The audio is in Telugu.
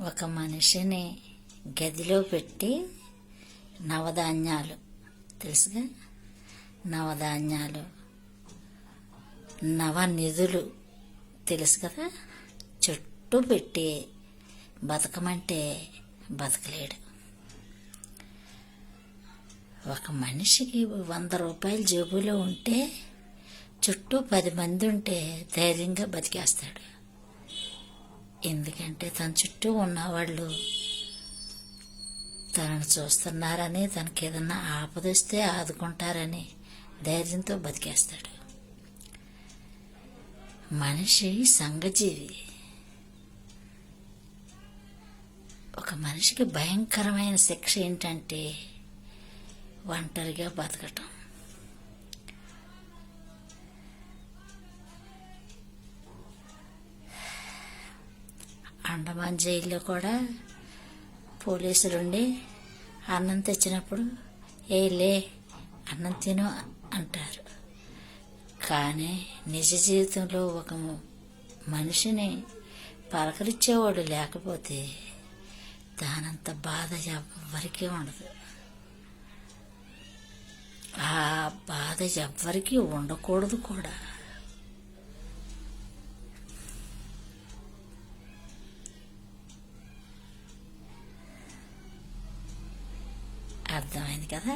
ఒక మనిషిని గదిలో పెట్టి నవధాన్యాలు తెలుసుగా, నవధాన్యాలు నవనిధులు తెలుసు కదా, చుట్టూ పెట్టి బతకమంటే బతకలేడు. ఒక మనిషికి 100 రూపాయలు జేబులో ఉంటే చుట్టూ 10 మంది ఉంటే ధైర్యంగా బతికేస్తాడు. ఎందుకంటే తన చుట్టూ ఉన్నవాళ్ళు తనను చూస్తున్నారని, తనకి ఏదన్నా ఆపదొస్తే ఆదుకుంటారని ధైర్యంతో బతికేస్తాడు. మనిషి సంఘజీవి. ఒక మనిషికి భయంకరమైన శిక్ష ఏంటంటే ఒంటరిగా బతకటం. అండమాన్ జైల్లో కూడా పోలీసులుండి అన్నం తెచ్చినప్పుడు లే అన్నం తిను అంటారు. కానీ నిజ జీవితంలో ఒక మనిషిని పలకరించేవాడు లేకపోతే దానంత బాధ ఎవ్వరికీ ఉండదు. ఆ బాధ ఎవ్వరికీ ఉండకూడదు కూడా. అర్థమైంది కదా?